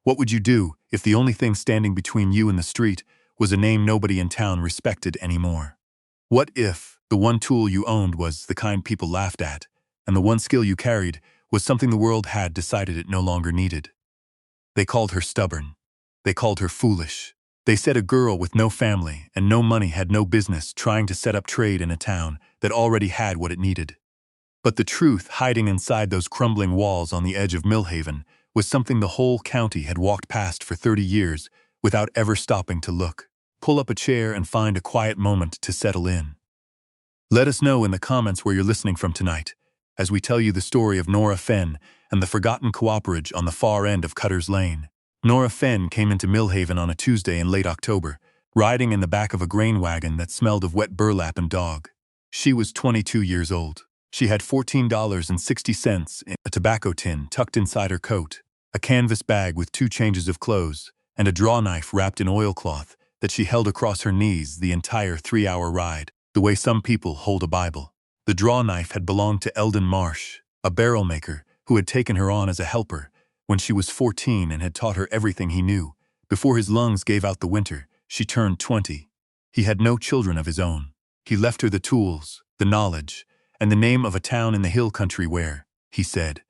What would you do if the only thing standing between you and the street was a name nobody in town respected anymore? What if the one tool you owned was the kind people laughed at, and the one skill you carried was something the world had decided it no longer needed? They called her stubborn. They called her foolish. They said a girl with no family and no money had no business trying to set up trade in a town that already had what it needed. But the truth hiding inside those crumbling walls on the edge of Millhaven was something the whole county had walked past for 30 years without ever stopping to look. Pull up a chair and find a quiet moment to settle in. Let us know in the comments where you're listening from tonight, as we tell you the story of Nora Fenn and the forgotten Cooperage on the far end of Cutter's Lane. Nora Fenn came into Millhaven on a Tuesday in late October, riding in the back of a grain wagon that smelled of wet burlap and dog. She was 22 years old. She had $14.60 in a tobacco tin tucked inside her coat, a canvas bag with 2 changes of clothes, and a draw knife wrapped in oilcloth that she held across her knees the entire 3-hour ride, the way some people hold a Bible. The draw knife had belonged to Eldon Marsh, a barrel maker who had taken her on as a helper when she was 14 and had taught her everything he knew. Before his lungs gave out the winter, she turned 20. He had no children of his own. He left her the tools, the knowledge, and the name of a town in the hill country where, he said,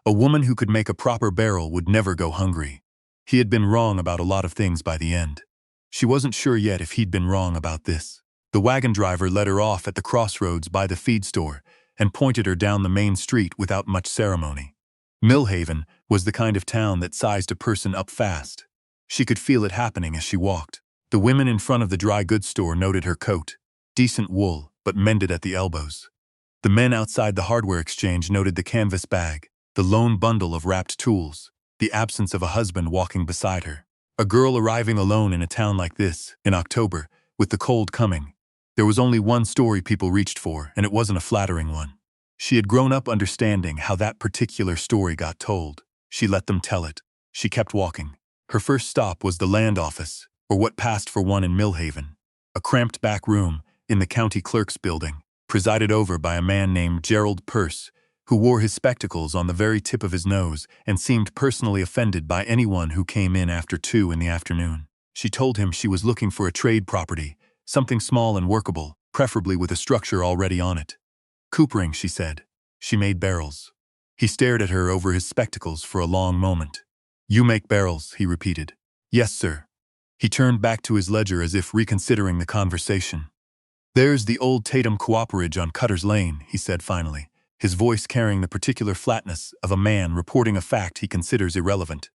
a woman who could make a proper barrel would never go hungry. He had been wrong about a lot of things by the end. She wasn't sure yet if he'd been wrong about this. The wagon driver let her off at the crossroads by the feed store and pointed her down the main street without much ceremony. Millhaven was the kind of town that sized a person up fast. She could feel it happening as she walked. The women in front of the dry goods store noted her coat, decent wool, but mended at the elbows. The men outside the hardware exchange noted the canvas bag, the lone bundle of wrapped tools, the absence of a husband walking beside her. A girl arriving alone in a town like this, in October, with the cold coming. There was only one story people reached for, and it wasn't a flattering one. She had grown up understanding how that particular story got told. She let them tell it. She kept walking. Her first stop was the land office, or what passed for one in Millhaven, a cramped back room in the county clerk's building, presided over by a man named Gerald Pearce, who wore his spectacles on the very tip of his nose and seemed personally offended by anyone who came in after 2 in the afternoon. She told him she was looking for a trade property, something small and workable, preferably with a structure already on it. Coopering, she said. She made barrels. He stared at her over his spectacles for a long moment. You make barrels, he repeated. Yes, sir. He turned back to his ledger as if reconsidering the conversation. There's the old Tatum Cooperage on Cutter's Lane, he said finally, his voice carrying the particular flatness of a man reporting a fact he considers irrelevant.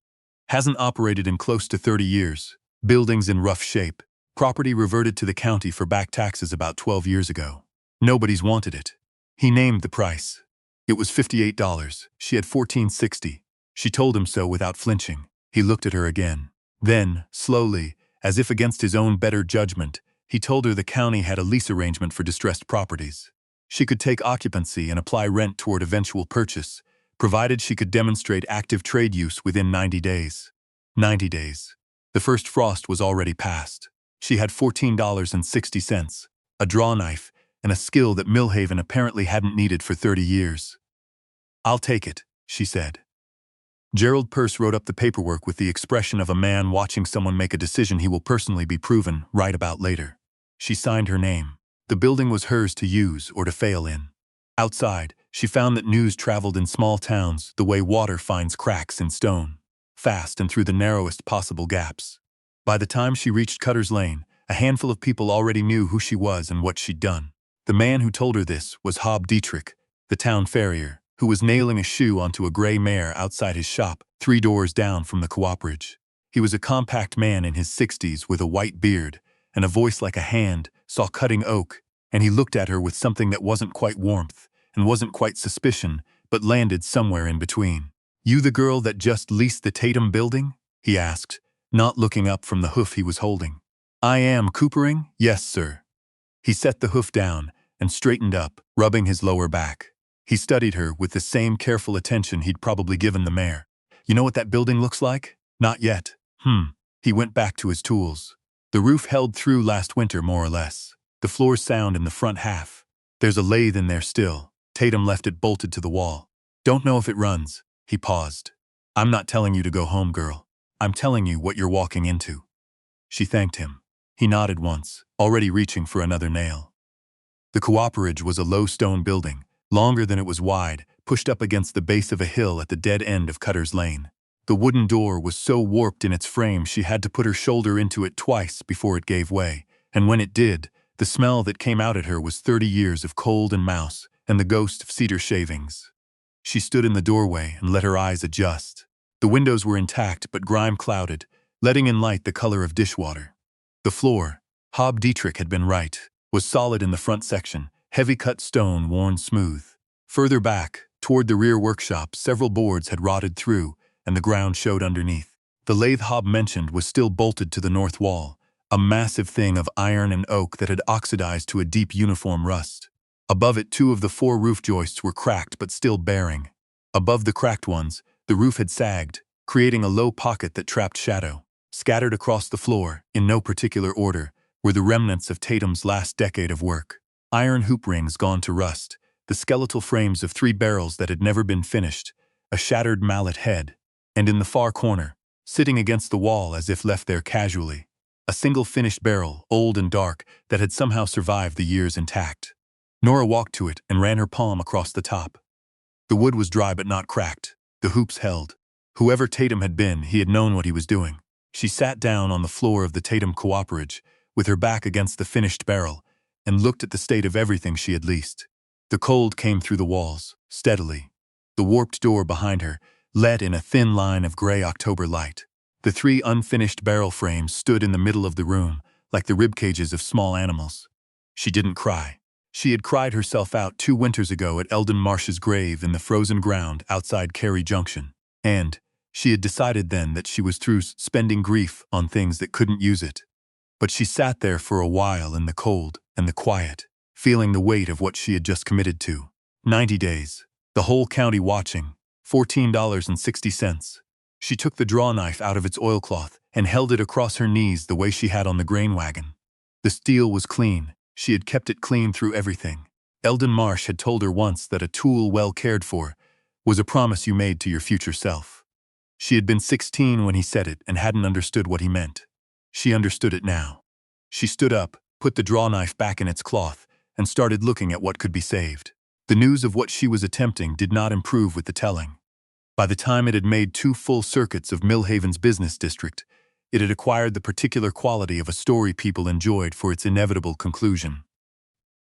Hasn't operated in close to 30 years. Buildings in rough shape. Property reverted to the county for back taxes about 12 years ago. Nobody's wanted it. He named the price. It was $58. She had $14.60. She told him so without flinching. He looked at her again. Then, slowly, as if against his own better judgment, he told her the county had a lease arrangement for distressed properties. She could take occupancy and apply rent toward eventual purchase, provided she could demonstrate active trade use within 90 days. 90 days. The first frost was already past. She had $14.60, a draw knife, and a skill that Millhaven apparently hadn't needed for 30 years. I'll take it, she said. Gerald Pearce wrote up the paperwork with the expression of a man watching someone make a decision he will personally be proven right about later. She signed her name. The building was hers to use or to fail in. Outside, she found that news traveled in small towns the way water finds cracks in stone, fast and through the narrowest possible gaps. By the time she reached Cutter's Lane, a handful of people already knew who she was and what she'd done. The man who told her this was Hob Dietrich, the town farrier, who was nailing a shoe onto a gray mare outside his shop 3 doors down from the Cooperage. He was a compact man in his 60s with a white beard and a voice like a hand saw cutting oak, and he looked at her with something that wasn't quite warmth and wasn't quite suspicion, but landed somewhere in between. You the girl that just leased the Tatum building? He asked, not looking up from the hoof he was holding. I am coopering? Yes, sir. He set the hoof down and straightened up, rubbing his lower back. He studied her with the same careful attention he'd probably given the mare. You know what that building looks like? Not yet. He went back to his tools. The roof held through last winter more or less. The floor's sound in the front half. There's a lathe in there still. Tatum left it bolted to the wall. Don't know if it runs. He paused. I'm not telling you to go home, girl. I'm telling you what you're walking into." She thanked him. He nodded once, already reaching for another nail. The Cooperage was a low stone building, longer than it was wide, pushed up against the base of a hill at the dead end of Cutter's Lane. The wooden door was so warped in its frame she had to put her shoulder into it twice before it gave way, and when it did, the smell that came out at her was 30 years of cold and mouse and the ghost of cedar shavings. She stood in the doorway and let her eyes adjust. The windows were intact but grime-clouded, letting in light the color of dishwater. The floor, Hob Dietrich had been right, was solid in the front section, heavy-cut stone worn smooth. Further back, toward the rear workshop, several boards had rotted through, and the ground showed underneath. The lathe Hob mentioned was still bolted to the north wall, a massive thing of iron and oak that had oxidized to a deep uniform rust. Above it, 2 of the 4 roof joists were cracked but still bearing. Above the cracked ones, the roof had sagged, creating a low pocket that trapped shadow. Scattered across the floor, in no particular order, were the remnants of Tatum's last decade of work. Iron hoop rings gone to rust, the skeletal frames of 3 barrels that had never been finished, a shattered mallet head, and in the far corner, sitting against the wall as if left there casually, a single finished barrel, old and dark, that had somehow survived the years intact. Nora walked to it and ran her palm across the top. The wood was dry but not cracked. The hoops held. Whoever Tatum had been, he had known what he was doing. She sat down on the floor of the Tatum Cooperage, with her back against the finished barrel, and looked at the state of everything she had leased. The cold came through the walls, steadily. The warped door behind her let in a thin line of gray October light. The 3 unfinished barrel frames stood in the middle of the room, like the ribcages of small animals. She didn't cry. She had cried herself out 2 winters ago at Eldon Marsh's grave in the frozen ground outside Cary Junction, and she had decided then that she was through spending grief on things that couldn't use it. But she sat there for a while in the cold and the quiet, feeling the weight of what she had just committed to. 90 days. The whole county watching. $14.60. She took the draw knife out of its oilcloth and held it across her knees the way she had on the grain wagon. The steel was clean. She had kept it clean through everything. Eldon Marsh had told her once that a tool well cared for was a promise you made to your future self. She had been 16 when he said it and hadn't understood what he meant. She understood it now. She stood up, put the draw knife back in its cloth, and started looking at what could be saved. The news of what she was attempting did not improve with the telling. By the time it had made 2 full circuits of Millhaven's business district, it had acquired the particular quality of a story people enjoyed for its inevitable conclusion.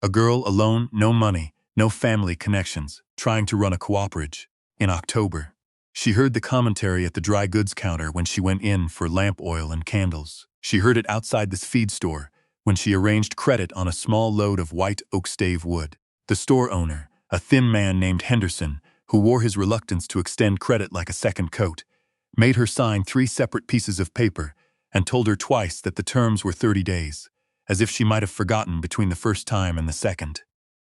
A girl alone, no money, no family connections, trying to run a cooperage. In October, she heard the commentary at the dry goods counter when she went in for lamp oil and candles. She heard it outside this feed store when she arranged credit on a small load of white oak stave wood. The store owner, a thin man named Henderson, who wore his reluctance to extend credit like a second coat, made her sign 3 separate pieces of paper and told her twice that the terms were 30 days, as if she might have forgotten between the first time and the second.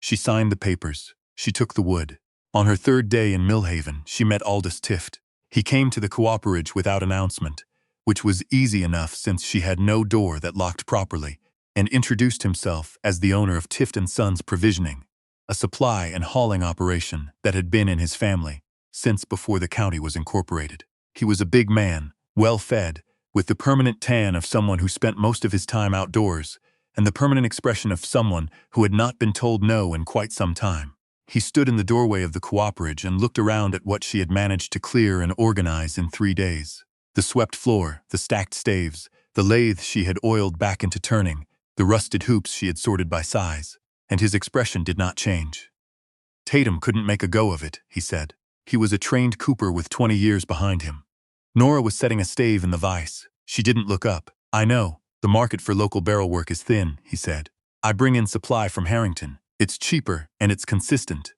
She signed the papers. She took the wood. On her 3rd day in Millhaven, she met Aldous Tift. He came to the Cooperage without announcement, which was easy enough since she had no door that locked properly, and introduced himself as the owner of Tift & Sons Provisioning, a supply and hauling operation that had been in his family since before the county was incorporated. He was a big man, well-fed, with the permanent tan of someone who spent most of his time outdoors, and the permanent expression of someone who had not been told no in quite some time. He stood in the doorway of the Cooperage and looked around at what she had managed to clear and organize in 3 days. The swept floor, the stacked staves, the lathe she had oiled back into turning, the rusted hoops she had sorted by size, and his expression did not change. Tatum couldn't make a go of it, he said. He was a trained cooper with 20 years behind him. Nora was setting a stave in the vise. She didn't look up. I know, the market for local barrel work is thin, he said. I bring in supply from Harrington. It's cheaper and it's consistent.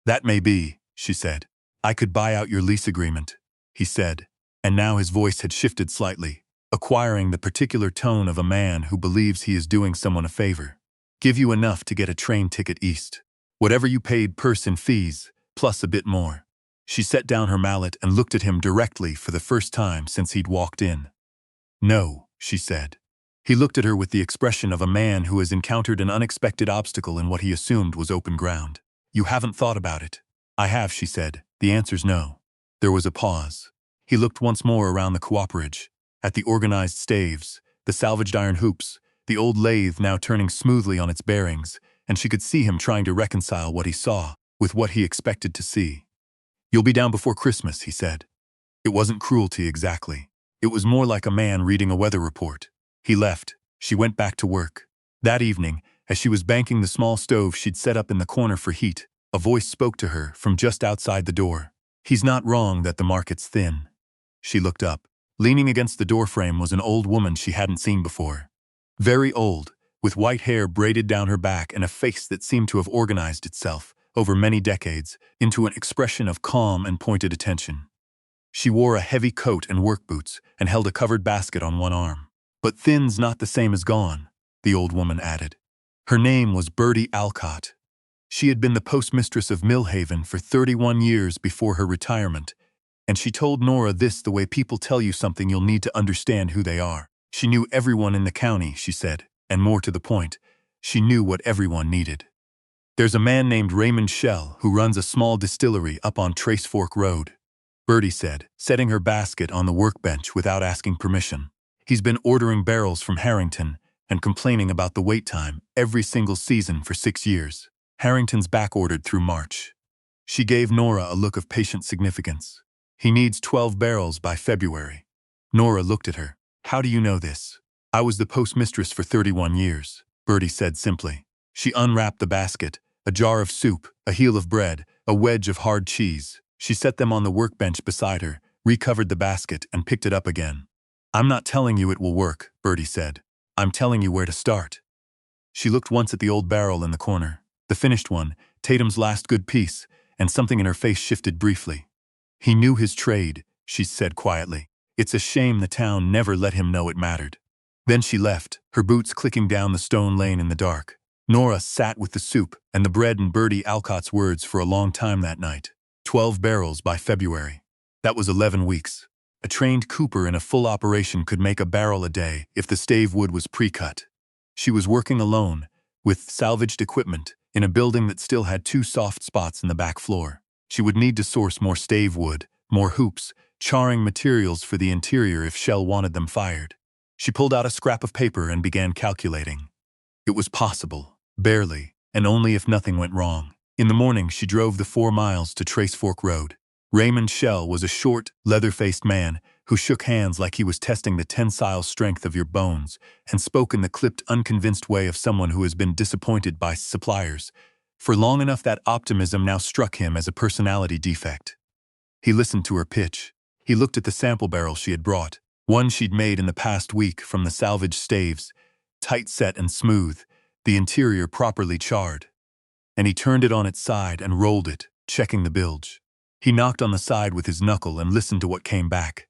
That may be, she said. I could buy out your lease agreement, he said, and now his voice had shifted slightly, acquiring the particular tone of a man who believes he is doing someone a favor. Give you enough to get a train ticket east. Whatever you paid purse and fees, plus a bit more. She set down her mallet and looked at him directly for the first time since he'd walked in. No, she said. He looked at her with the expression of a man who has encountered an unexpected obstacle in what he assumed was open ground. You haven't thought about it. I have, she said. The answer's no. There was a pause. He looked once more around the cooperage, at the organized staves, the salvaged iron hoops, the old lathe now turning smoothly on its bearings, and she could see him trying to reconcile what he saw with what he expected to see. "You'll be down before Christmas," he said. It wasn't cruelty exactly. It was more like a man reading a weather report. He left. She went back to work. That evening, as she was banking the small stove she'd set up in the corner for heat, a voice spoke to her from just outside the door. "He's not wrong that the market's thin." She looked up. Leaning against the doorframe was an old woman she hadn't seen before. Very old, with white hair braided down her back and a face that seemed to have organized itself, over many decades, into an expression of calm and pointed attention. She wore a heavy coat and work boots and held a covered basket on one arm. "But thin's not the same as gone," the old woman added. Her name was Bertie Alcott. She had been the postmistress of Millhaven for 31 years before her retirement, and she told Nora this the way people tell you something you'll need to understand who they are. She knew everyone in the county, she said, and more to the point, she knew what everyone needed. "There's a man named Raymond Shell who runs a small distillery up on Trace Fork Road," Bertie said, setting her basket on the workbench without asking permission. "He's been ordering barrels from Harrington and complaining about the wait time every single season for 6 years. Harrington's back-ordered through March." She gave Nora a look of patient significance. "He needs 12 barrels by February." Nora looked at her. "How do you know this?" "I was the postmistress for 31 years, Bertie said simply. She unwrapped the basket, a jar of soup, a heel of bread, a wedge of hard cheese. She set them on the workbench beside her, recovered the basket, and picked it up again. "I'm not telling you it will work," Bertie said. "I'm telling you where to start." She looked once at the old barrel in the corner, the finished one, Tatum's last good piece, and something in her face shifted briefly. "He knew his trade," she said quietly. "It's a shame the town never let him know it mattered." Then she left, her boots clicking down the stone lane in the dark. Nora sat with the soup and the bread and Bertie Alcott's words for a long time that night. 12 barrels by February. That was 11 weeks. A trained cooper in a full operation could make a barrel a day if the stave wood was pre-cut. She was working alone, with salvaged equipment, in a building that still had 2 soft spots in the back floor. She would need to source more stave wood, more hoops, charring materials for the interior if Shell wanted them fired. She pulled out a scrap of paper and began calculating. It was possible, barely, and only if nothing went wrong. In the morning, she drove the 4 miles to Trace Fork Road. Raymond Shell was a short, leather-faced man who shook hands like he was testing the tensile strength of your bones and spoke in the clipped, unconvinced way of someone who has been disappointed by suppliers. For long enough, that optimism now struck him as a personality defect. He listened to her pitch. He looked at the sample barrel she had brought, one she'd made in the past week from the salvaged staves, tight-set and smooth, the interior properly charred. And he turned it on its side and rolled it, checking the bilge. He knocked on the side with his knuckle and listened to what came back.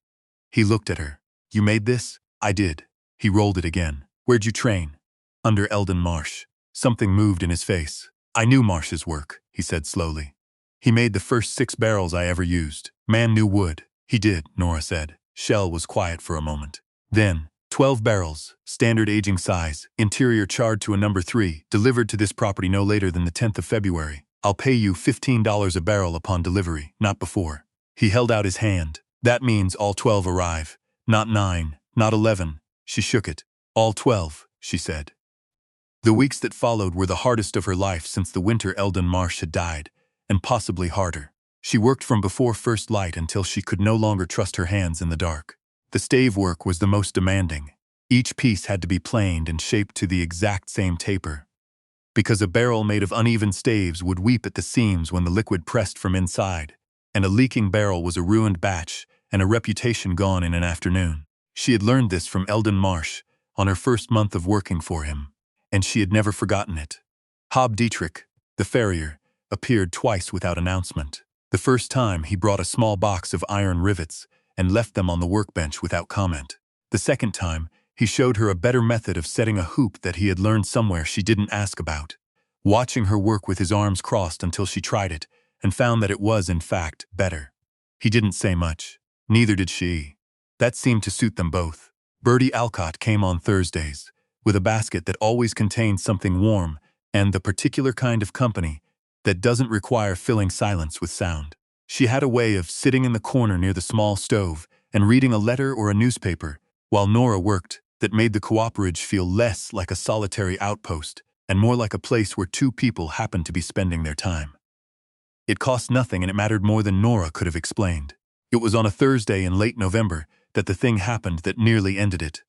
He looked at her. "You made this?" "I did." He rolled it again. "Where'd you train?" "Under Eldon Marsh." Something moved in his face. "I knew Marsh's work," he said slowly. "He made the first 6 barrels I ever used. Man knew wood." "He did," Nora said. Shell was quiet for a moment. Then, 12 barrels, standard aging size, interior charred to a number 3, delivered to this property no later than the 10th of February. "I'll pay you $15 a barrel upon delivery, not before." He held out his hand. "That means all 12 arrive. Not 9, not 11. She shook it. "All 12, she said. The weeks that followed were the hardest of her life since the winter Eldon Marsh had died, and possibly harder. She worked from before first light until she could no longer trust her hands in the dark. The stave work was the most demanding. Each piece had to be planed and shaped to the exact same taper, because a barrel made of uneven staves would weep at the seams when the liquid pressed from inside, and a leaking barrel was a ruined batch and a reputation gone in an afternoon. She had learned this from Eldon Marsh on her first month of working for him, and she had never forgotten it. Hob Dietrich, the farrier, appeared twice without announcement. The first time, he brought a small box of iron rivets and left them on the workbench without comment. The second time, he showed her a better method of setting a hoop that he had learned somewhere she didn't ask about. Watching her work with his arms crossed until she tried it and found that it was, in fact, better. He didn't say much. Neither did she. That seemed to suit them both. Bertie Alcott came on Thursdays, with a basket that always contained something warm and the particular kind of company that doesn't require filling silence with sound. She had a way of sitting in the corner near the small stove and reading a letter or a newspaper while Nora worked that made the Cooperage feel less like a solitary outpost and more like a place where two people happened to be spending their time. It cost nothing and it mattered more than Nora could have explained. It was on a Thursday in late November that the thing happened that nearly ended it.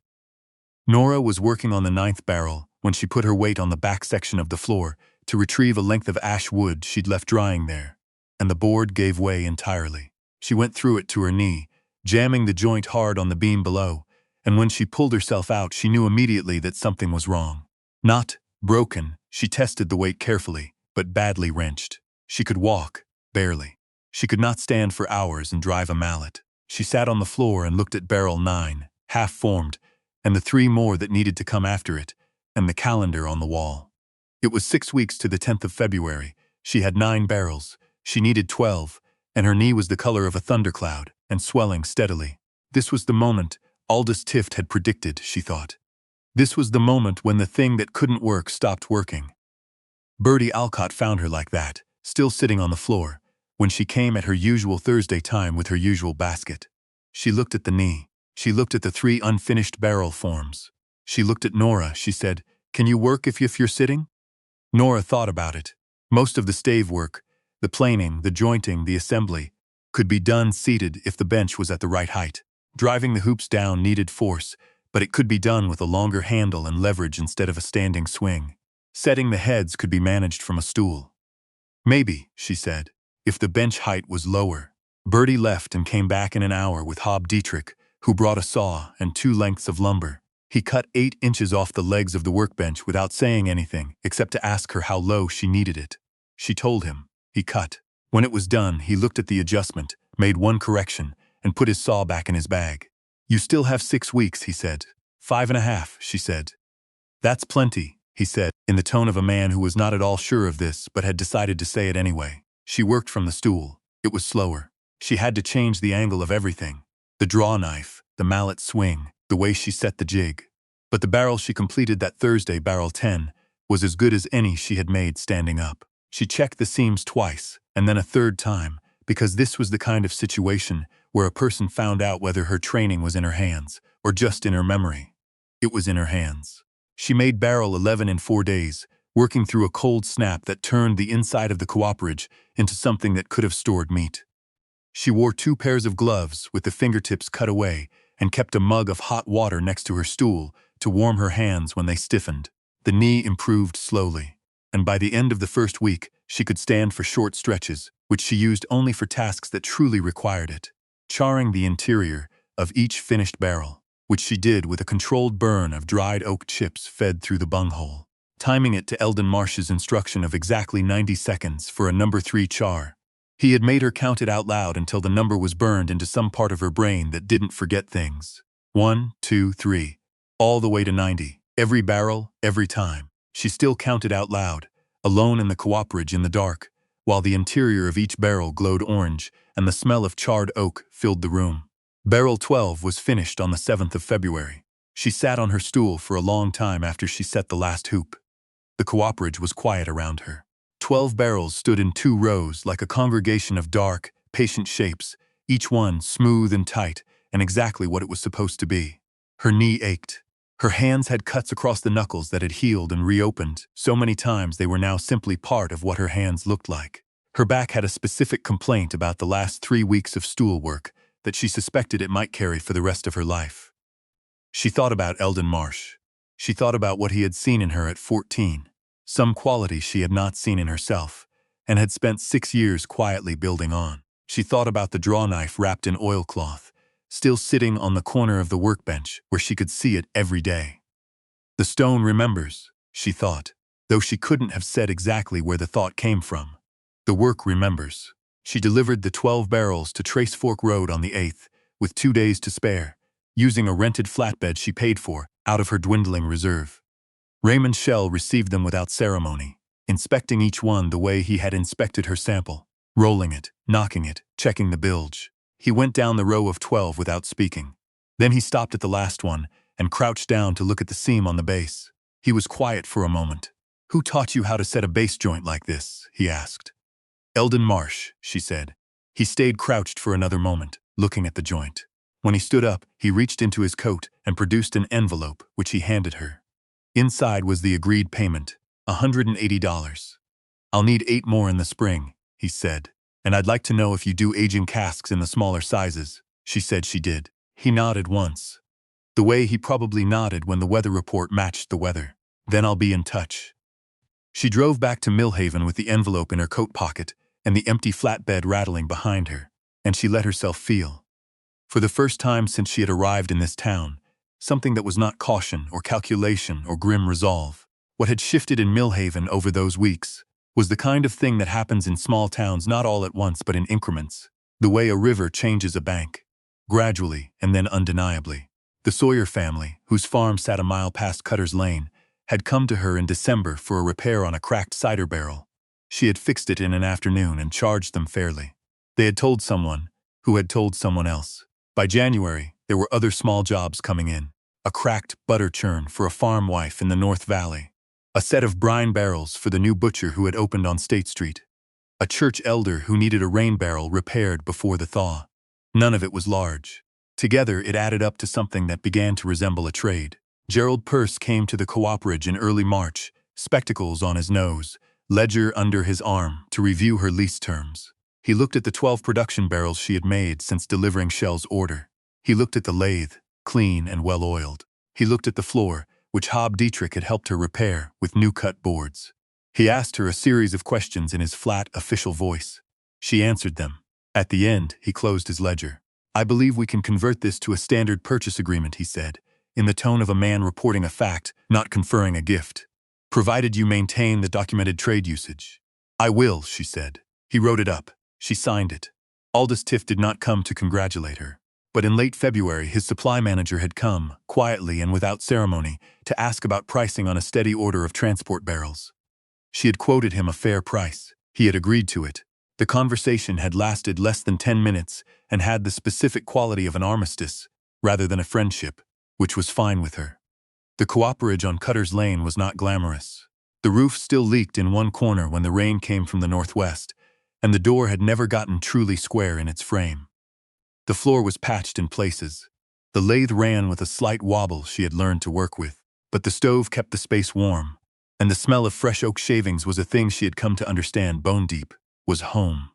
Nora was working on the 9th barrel when she put her weight on the back section of the floor to retrieve a length of ash wood she'd left drying there, and the board gave way entirely. She went through it to her knee, jamming the joint hard on the beam below, and when she pulled herself out she knew immediately that something was wrong. Not broken, she tested the weight carefully, but badly wrenched. She could walk, barely. She could not stand for hours and drive a mallet. She sat on the floor and looked at barrel 9, half-formed, and the 3 more that needed to come after it, and the calendar on the wall. It was 6 weeks to the 10th of February. She had 9 barrels. She needed 12, and her knee was the color of a thundercloud, and swelling steadily. This was the moment Aldous Tift had predicted, she thought. This was the moment when the thing that couldn't work stopped working. Bertie Alcott found her like that, still sitting on the floor, when she came at her usual Thursday time with her usual basket. She looked at the knee. She looked at the 3 unfinished barrel forms. She looked at Nora. She said, "Can you work if you're sitting?" Nora thought about it. Most of the stave work, the planing, the jointing, the assembly, could be done seated if the bench was at the right height. Driving the hoops down needed force, but it could be done with a longer handle and leverage instead of a standing swing. Setting the heads could be managed from a stool. Maybe, she said, if the bench height was lower. Bertie left and came back in an hour with Hob Dietrich, who brought a saw and 2 lengths of lumber. He cut 8 inches off the legs of the workbench without saying anything except to ask her how low she needed it. She told him. He cut. When it was done, he looked at the adjustment, made 1 correction, and put his saw back in his bag. "You still have 6 weeks, he said. 5.5, she said. "That's plenty," he said, in the tone of a man who was not at all sure of this but had decided to say it anyway. She worked from the stool. It was slower. She had to change the angle of everything. The draw knife, the mallet swing, the way she set the jig. But the barrel she completed that Thursday, barrel 10, was as good as any she had made standing up. She checked the seams twice, and then a 3rd time, because this was the kind of situation where a person found out whether her training was in her hands, or just in her memory. It was in her hands. She made barrel 11 in 4 days, working through a cold snap that turned the inside of the Cooperage into something that could have stored meat. She wore 2 pairs of gloves with the fingertips cut away and kept a mug of hot water next to her stool to warm her hands when they stiffened. The knee improved slowly, and by the end of the 1st week, she could stand for short stretches, which she used only for tasks that truly required it, charring the interior of each finished barrel, which she did with a controlled burn of dried oak chips fed through the bunghole, timing it to Eldon Marsh's instruction of exactly 90 seconds for a number 3 char. He had made her count it out loud until the number was burned into some part of her brain that didn't forget things. 1, 2, 3, all the way to 90, every barrel, every time. She still counted out loud, alone in the Cooperage in the dark, while the interior of each barrel glowed orange and the smell of charred oak filled the room. Barrel 12 was finished on the 7th of February. She sat on her stool for a long time after she set the last hoop. The Cooperage was quiet around her. 12 barrels stood in 2 rows like a congregation of dark, patient shapes, each one smooth and tight and exactly what it was supposed to be. Her knee ached. Her hands had cuts across the knuckles that had healed and reopened so many times they were now simply part of what her hands looked like. Her back had a specific complaint about the last 3 weeks of stool work that she suspected it might carry for the rest of her life. She thought about Eldon Marsh. She thought about what he had seen in her at 14, some quality she had not seen in herself, and had spent 6 years quietly building on. She thought about the draw knife wrapped in oilcloth, still sitting on the corner of the workbench where she could see it every day. The stone remembers, she thought, though she couldn't have said exactly where the thought came from. The work remembers. She delivered the 12 barrels to Trace Fork Road on the 8th, with 2 days to spare, using a rented flatbed she paid for out of her dwindling reserve. Raymond Shell received them without ceremony, inspecting each one the way he had inspected her sample, rolling it, knocking it, checking the bilge. He went down the row of 12 without speaking. Then he stopped at the last one and crouched down to look at the seam on the base. He was quiet for a moment. "Who taught you how to set a base joint like this?" he asked. "Eldon Marsh," she said. He stayed crouched for another moment, looking at the joint. When he stood up, he reached into his coat and produced an envelope, which he handed her. Inside was the agreed payment, $180. "I'll need 8 more in the spring," he said. "And I'd like to know if you do aging casks in the smaller sizes." She said she did. He nodded once, the way he probably nodded when the weather report matched the weather. "Then I'll be in touch." She drove back to Millhaven with the envelope in her coat pocket and the empty flatbed rattling behind her, and she let herself feel. For the first time since she had arrived in this town, something that was not caution or calculation or grim resolve. What had shifted in Millhaven over those weeks was the kind of thing that happens in small towns not all at once but in increments, the way a river changes a bank, gradually and then undeniably. The Sawyer family, whose farm sat a mile past Cutter's Lane, had come to her in December for a repair on a cracked cider barrel. She had fixed it in an afternoon and charged them fairly. They had told someone, who had told someone else. By January, there were other small jobs coming in. A cracked butter churn for a farm wife in the North Valley. A set of brine barrels for the new butcher who had opened on State Street. A church elder who needed a rain barrel repaired before the thaw. None of it was large. Together, it added up to something that began to resemble a trade. Gerald Peirce came to the Cooperage in early March, spectacles on his nose, ledger under his arm, to review her lease terms. He looked at the 12 production barrels she had made since delivering Shell's order. He looked at the lathe, clean and well-oiled. He looked at the floor, which Hob Dietrich had helped her repair with new-cut boards. He asked her a series of questions in his flat, official voice. She answered them. At the end, he closed his ledger. "I believe we can convert this to a standard purchase agreement," he said, in the tone of a man reporting a fact, not conferring a gift. "Provided you maintain the documented trade usage." "I will," she said. He wrote it up. She signed it. Aldous Tiff did not come to congratulate her. But in late February, his supply manager had come, quietly and without ceremony, to ask about pricing on a steady order of transport barrels. She had quoted him a fair price. He had agreed to it. The conversation had lasted less than 10 minutes and had the specific quality of an armistice, rather than a friendship, which was fine with her. The Cooperage on Cutter's Lane was not glamorous. The roof still leaked in one corner when the rain came from the northwest, and the door had never gotten truly square in its frame. The floor was patched in places. The lathe ran with a slight wobble she had learned to work with, but the stove kept the space warm, and the smell of fresh oak shavings was a thing she had come to understand bone deep, was home.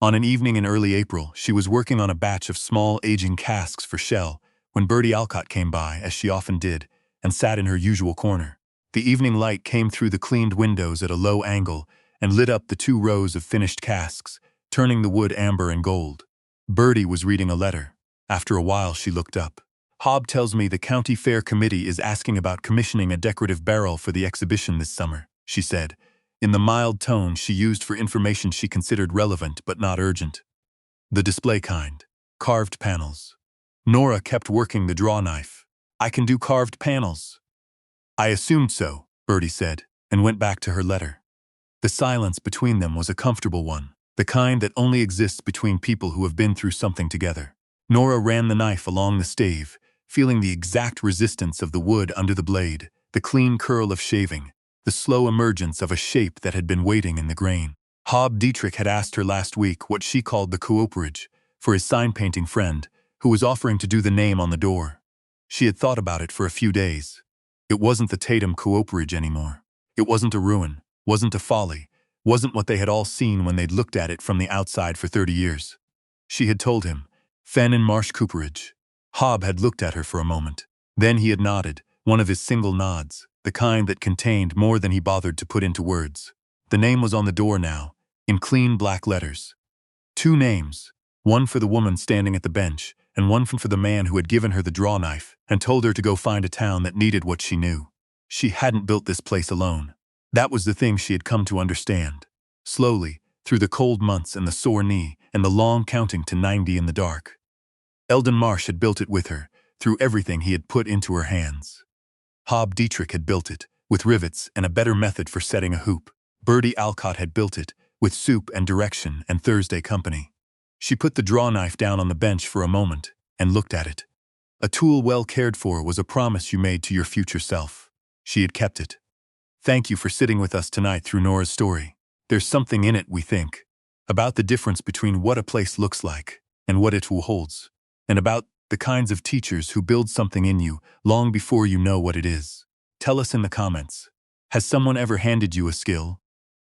On an evening in early April, she was working on a batch of small, aging casks for Shell when Bertie Alcott came by, as she often did, and sat in her usual corner. The evening light came through the cleaned windows at a low angle and lit up the 2 rows of finished casks, turning the wood amber and gold. Bertie was reading a letter. After a while, she looked up. "Hob tells me the County Fair Committee is asking about commissioning a decorative barrel for the exhibition this summer," she said, in the mild tone she used for information she considered relevant but not urgent. "The display kind. Carved panels." Nora kept working the draw knife. "I can do carved panels." "I assumed so," Bertie said, and went back to her letter. The silence between them was a comfortable one, the kind that only exists between people who have been through something together. Nora ran the knife along the stave, feeling the exact resistance of the wood under the blade, the clean curl of shaving, the slow emergence of a shape that had been waiting in the grain. Hob Dietrich had asked her last week what she called the Cooperage, for his sign-painting friend, who was offering to do the name on the door. She had thought about it for a few days. It wasn't the Tatum Cooperage anymore. It wasn't a ruin, wasn't a folly, wasn't what they had all seen when they'd looked at it from the outside for 30 years. She had told him, Fenn and Marsh Cooperage. Hob had looked at her for a moment. Then he had nodded, one of his single nods, the kind that contained more than he bothered to put into words. The name was on the door now, in clean black letters. 2 names, one for the woman standing at the bench, and one for the man who had given her the draw knife and told her to go find a town that needed what she knew. She hadn't built this place alone. That was the thing she had come to understand. Slowly, through the cold months and the sore knee and the long counting to 90 in the dark. Eldon Marsh had built it with her, through everything he had put into her hands. Hob Dietrich had built it, with rivets and a better method for setting a hoop. Bertie Alcott had built it, with soup and direction and Thursday company. She put the draw knife down on the bench for a moment and looked at it. A tool well cared for was a promise you made to your future self. She had kept it. "Thank you for sitting with us tonight through Nora's story. There's something in it, we think." about the difference between what a place looks like and what it holds, and about the kinds of teachers who build something in you long before you know what it is. Tell us in the comments. Has someone ever handed you a skill,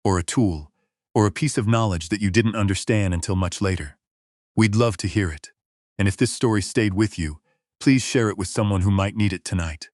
or a tool, or a piece of knowledge that you didn't understand until much later? We'd love to hear it. And if this story stayed with you, please share it with someone who might need it tonight.